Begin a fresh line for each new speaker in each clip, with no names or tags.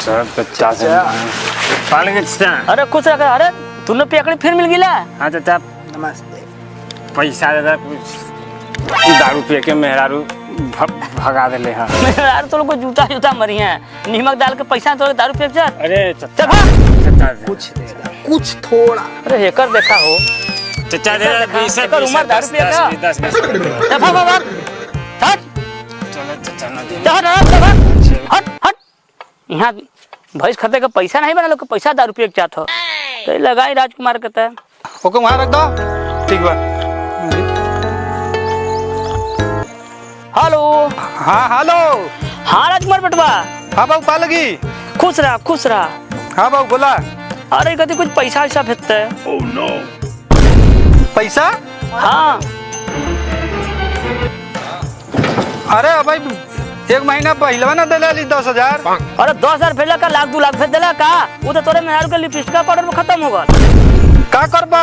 Sir चाचा
अरे कुछ रखा। अरे तूने पेकड़ी फिर मिल गिला।
हाँ चाचा
नमस्ते।
पैसा दादा कुछ दारू पी के मेहरारू भगा दिले हाँ।
यार तो लोग को जूता जूता मरी है, नमक डाल के पैसा तो दारू पे चल।
अरे
चल
कुछ देगा, कुछ थोड़ा।
अरे हेकर देखा हो
चाचा दे 20
एकर उम्र दारू पिए का।
10
चल भाग भाग हट
चलो चाचा ना दे।
हट हट यहाँ भैंस खते का पैसा नहीं बना, लोग पैसा दारू पिए के चाहत हो तो लगाई राजकुमार कहता है।
ओके वहाँ रख दो। ठीक बा।
हेलो।
हाँ हेलो।
हाँ राजकुमार बेटवा।
हाँ बाबू पा लगी।
खुश रहा खुश रहा।
हाँ बाबू बोला।
अरे कहते कुछ पैसा वैसा भेजते है।
Oh no.
पैसा?
हाँ
अरे भाई 1 महीना पहले ना दिला ली 10,000।
अरे 10,000 भेजला का, लाख 2 लाख भेज दिला का? वो तो तोरे मेहरारू के लिपस्टिक का पाउडर में खत्म हो गल।
का करबो?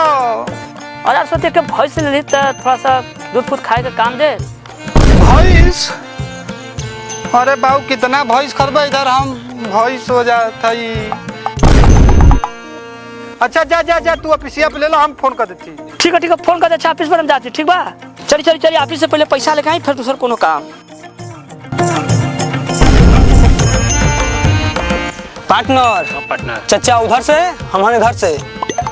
अरे सोचे के भैंस ले ली तो थोड़ा सा दूध फूड खाए का काम दे।
भैंस? अरे बाबू कितना भैंस खरबे, इधर हम भैंस हो जाता ही। अच्छा जा जा जा तू ऑफिसिया पे ले लो, हम फोन कर देती।
ठीक है फोन कर दे। अच्छा ऑफिस पर हम जाते ठीक बा। चली चली चली ऑफिस से पहले पैसा लेके आई फिर दूसरा कोनो काम।
पार्टनर चचा उधर से हमारे घर से।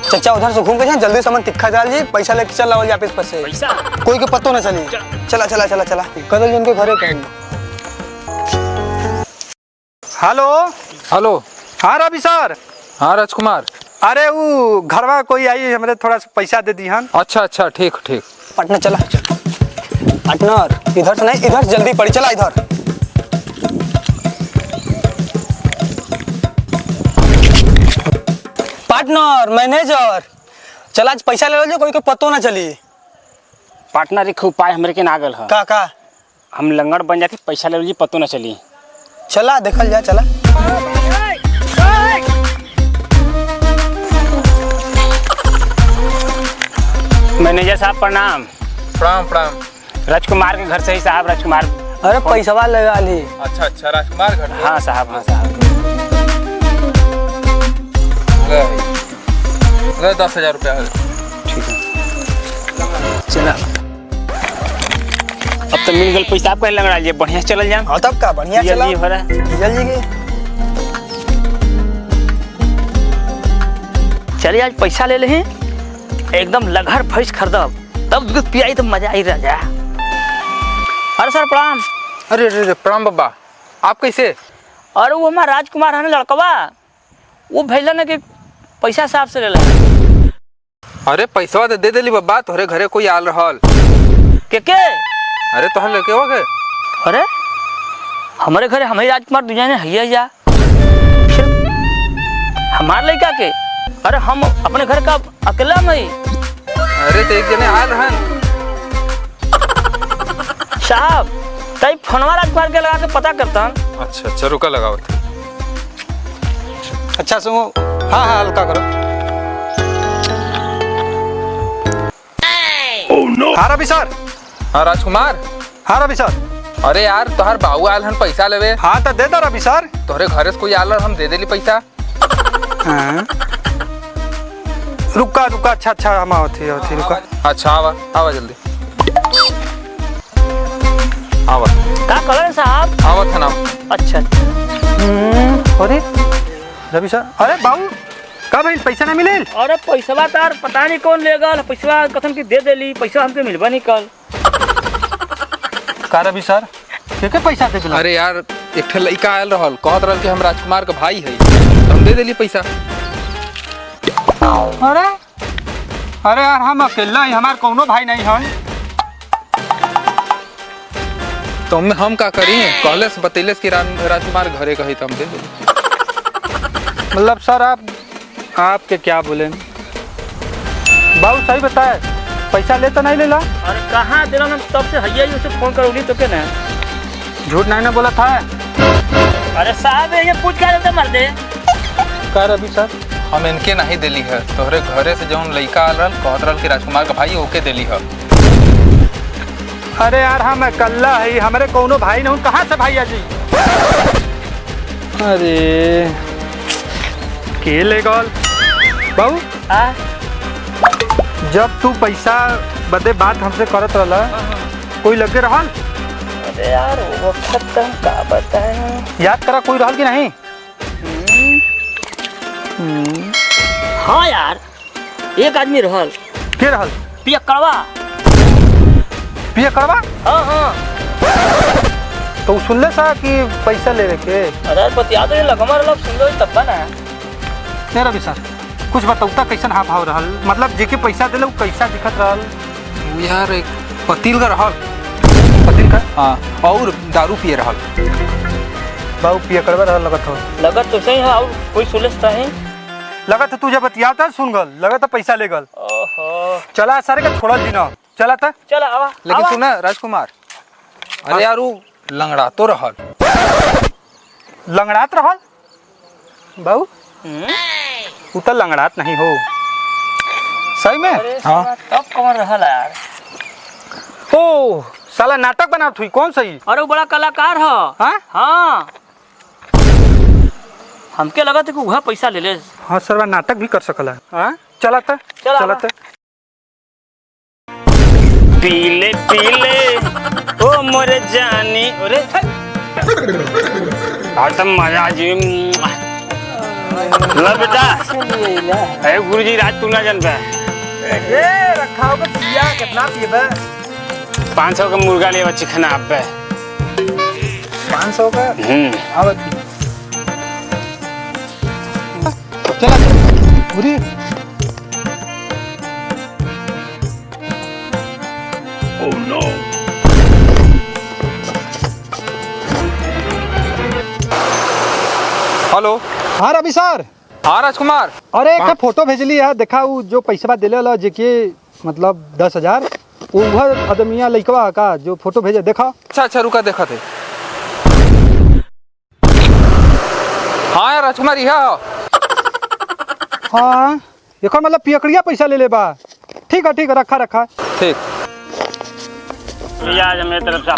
चचा उधर से घूम के जाए, जल्दी सामान तिखा डाल जी, पैसा लेके चल रहा ऑफिस पर से।
पैसा
कोई के पतो ना चली। चला चला चला चला कदल जी उनके घरे कहेंगे।
Hello
hello.
हाँ रवि सर।
हाँ राजकुमार।
अरे वो घरवा कोई आई, हमरे थोड़ा सा पैसा दे दी हन।
अच्छा अच्छा ठीक ठीक।
पार्टनर चला। पार्टनर इधर से नहीं, इधर जल्दी पड़ी, चला इधर। पार्टनर मैनेजर चला आज पैसा ले लो, कोई को पतो ना चली।
पार्टनर एक उपाय हमरे के नागल है।
का
हम लंगड़ बन जाके पैसा ले ली, पतो ना चली।
चला देखल जा चला।
मैनेजर साहब प्रणाम।
प्रणाम प्रणाम।
राजकुमार के घर से ही साहब। राजकुमार
अरे पैसा लगा ली।
अच्छा अच्छा राजकुमार घर।
हाँ साहब हाँ साहब।
ले 10,000 रुपया है।
ठीक है चला। अब तो मिल गल पैसा, आप कहीं लंगड़ा लिए बढ़िया चल जाए।
हाँ तब का बढ़िया चला। जल्दी के
चलिए आज पैसा ले ले एकदम लगहर भैंस खरीदब, तब दूध पियाई तो मजा ही रह जा। अरे सर प्रणाम।
अरे अरे प्रणाम बाबा, आप कैसे?
अरे वो हमारा राजकुमार है ना लड़कवा, वो भेजला ना कि पैसा साहब से ले ले।
अरे पैसा तो दे देली बाबा, तोहरे घरे कोई आल रहल।
के
अरे तोहर लेके हो गए?
अरे हमारे घरे हमारे राजकुमार दुनिया ने हैया जा फिर हमार लड़का के। अरे हम अपने घर का अकेला में।
अरे तो एक जने आल रहन
साहब तई फोनवा राजकुमार के लगा के पता करता।
अच्छा अच्छा रुका लगाओ।
अच्छा सुनो। हाँ हाँ हल्का करो। हाँ रवि सर।
हाँ राजकुमार।
हाँ रवि सर।
अरे यार तोहर बाबू आल हन पैसा लेवे।
हाँ तो दे दो रवि सर।
तोहरे घरे से कोई आल हम दे देली पैसा।
हाँ। रुका रुका। अच्छा अच्छा हम होती रुका।
अच्छा आवा आवा जल्दी आवा।
का कलर साहब?
आवा था नाम।
अच्छा
अरे रवि सर। अरे बाबू का भाई पैसा ना मिले?
अरे पैसा तार पता नहीं कौन ले गल, पैसा कथम की दे देली, पैसा हमके मिलबा नहीं कल।
का रवि सर के पैसा दे दिला?
अरे यार एक ठे लड़का आयल रहल, कहत रहल कि हम राजकुमार का भाई है, तो हम दे देली पैसा।
अरे अरे यार हम अकेला ही, हमार कोनो भाई नहीं है।
तो हम का करी? कहले से बतैले कि राजकुमार घरे कही तो हम दे देली।
मतलब सर आपके क्या बोले? बाबू सही बताए, पैसा ले तो नहीं लेला?
अरे कहाँ दिला ना, तब से हैया जी उसे फोन करोली तो के ना
झूठ नहीं ना बोला था।
अरे साहब ये पूछ क्या देते मर दे।
का रवि सर?
हम इनके नहीं दिली है, तोहरे घरे से जौन लड़का आल रहल कहत रहल कि राजकुमार का भाई ओके दिली है।
अरे यार हम अकेला है, हमारे कोनो भाई नहीं। कहाँ से भैया जी? अरे के ले गल बाबू। जब तू पैसा बदे बात हमसे करत रहला कोई लगे रहल?
अरे यार वो वक्त तो हम का बताएं।
याद करा कोई रहल कि नहीं?
हाँ यार एक आदमी रहल।
के रहल?
पियकड़वा।
पियकड़वा?
हाँ हाँ।
तो सुनले सा कि पैसा लेवे के?
अरे बतिया तो ये लगमा रहल सुन लो तब ना।
नहीं रवि सर कुछ बताऊता कैसन हाव भाव रहल, मतलब जेके पैसा दिले वो कैसा दिखत रहल?
वो यार एक पतील का रहल।
पतिन का?
हाँ और दारू पिए रहल।
बाबू पियकड़वा रहल लगत हो।
लगत तो सही है और कोई सुलझता है।
लगत तू जब बतियाता सुन गल, लगत पैसा ले गल।
ओहो
चला सारे का छोड़ा जीना चला था।
चल आवा।
लेकिन सुना राजकुमार, अरे यार वो लंगड़ा तो रहल।
लंगड़ात रहल? बाबू तू तो लंगड़ात नहीं हो सही में।
हाँ
तब कौन रहल यार?
ओ साला नाटक बनात हुई कौन सही?
अरे वो बड़ा कलाकार है।
हाँ
हाँ हमके लगा था कि वह पैसा ले ले।
हाँ सरवा नाटक भी कर सकला। हाँ चला था
चला
चला था।
पीले पीले ओ मोरे जानी। अरे आज तो मजा जी। ला बेटा अरे गुरुजी राज तू ना जानता
ए रखा होगा पिया कितना पिएबे?
500 का मुर्गा ले बच्ची खाना आप पे।
500 का? आवत चला बुरी।
हेलो।
हाँ रवि सर।
हाँ राजकुमार।
अरे एक फोटो भेजली है देखा वो जो पैसा दिले ला जेके मतलब 10,000 वो आदमिया लइकवा का जो फोटो भेजे देखा।
अच्छा अच्छा रुका देखा थे। हाँ यार राजकुमार यह
हाँ एक मतलब पियकड़िया पैसा ले ले बा। ठीक है रखा रखा।
ठीक।
आज मेरी तरफ से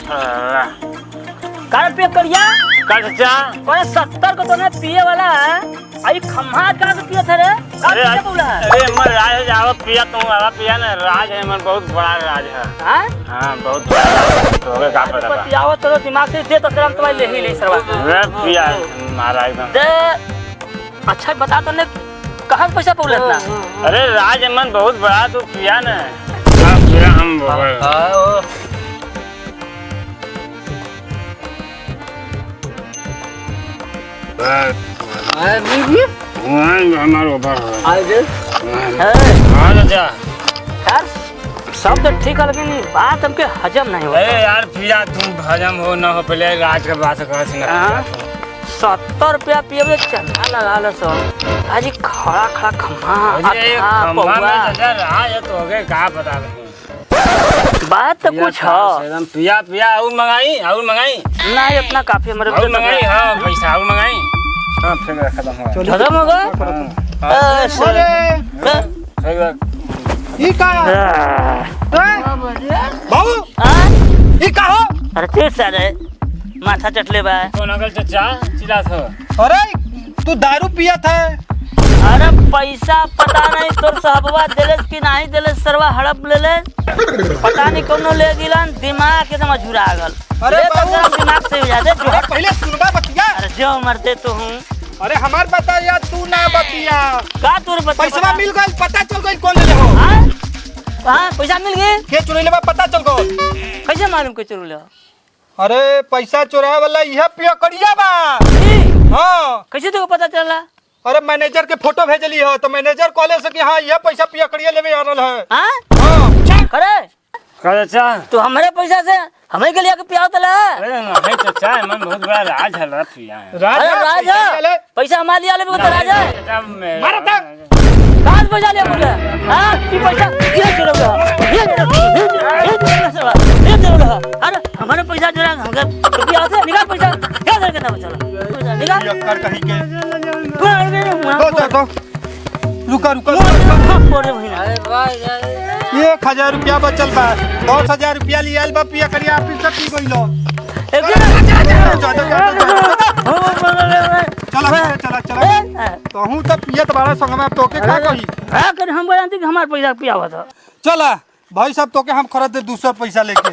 कार पे करिया
का चाचा।
अरे 70 को तो ना पिए वाला है। आई खम्हा का पिए थे रे।
अरे अरे मन राज जावा पिया तुम आवा पिया ना राज है मन बहुत बड़ा राज है।
हां
हाँ बहुत बड़ा राज तो होगा का पता।
बतियाओ तो दिमाग से दे तो तुरंत तुम्हारे ले ही ले सरवा।
वे पिया मारा एकदम।
दे अच्छा बता तो ने कहां से पैसा पौले इतना?
अरे राज मन बहुत बड़ा तू पिया ना। पिया हम हमारे ऊपर
यार सब तो ठीक है लेकिन बात हमके हजम नहीं होता।
अरे यार पिया तुम हजम हो ना हो पहले राज के बात कर ना।
70 रुपया पिए चंदा लगा लो सब। आज खड़ा खड़ा खम्हा
खम्भा में चाचा राज है तो होगे का पता नहीं।
बात तो कुछ है
एकदम पिया पिया और मंगाई
ना इतना काफी हमारे
और मंगाई। हाँ पैसा और मंगाई। हाँ फिर खत्म हो
खत्म होगा।
ई का बाबू ई का हो?
अरे तेज सारे माथा चटले बा।
कौन अगल चाचा चिल्ला था?
अरे तू दारू पिया था?
अरे पैसा पता नहीं तोर साहबवा देले कि नहीं देले सरवा हड़प लेले पता नहीं कोनो ले गिलन दिमाग एकदम झुरा गल।
अरे
बाबू दिमाग से हो जाते जो
पहले सुनबा बतिया।
अरे जो मरते तो हूं।
अरे हमार बता या तू ना बतिया।
का तोर
पैसा मिल गई पता चल गई कौन ले हो?
हां पैसा मिल गए
के चुरैले बा पता चल गई?
कैसे मालूम के चुरैले?
अरे पैसा चुराए वाला यह पियकड़िया बा। हां
कैसे तो पता चला?
अरे मैनेजर के फोटो भेजली हो तो मैनेजर कॉलेज से कि हाँ यह पैसा पियकड़िया लेवे आ रहल है।
हां करे
चाचा
तो हमारे पैसा से हमें के लिए पिया तला।
अरे नहीं चाचा मन बहुत बड़ा राज है राज पिया है।
राज है पैसा हमारे लिया ले तो राज है।
मारा था
कहां पैसा लिया मुझे? हां की पैसा ये चुरा ये चुरा। अरे हमारे पैसा चुरा हमके पिया से निकाल पैसा क्या करके ना चला निकाल
कर कहीं के
तो
तो रुका
अरे भाई
1000 रुपया बचल बा। 10,000 रुपया लिया बा पियकड़िया ऑफिस से पी गइलो।
एक
तो हूँ तो पियत बारह संग में तोके का कही
है कर हम जानते कि हमारे पैसा पिया हुआ था।
चला भाई साहब तोके हम खरीद दे 200 पैसा लेके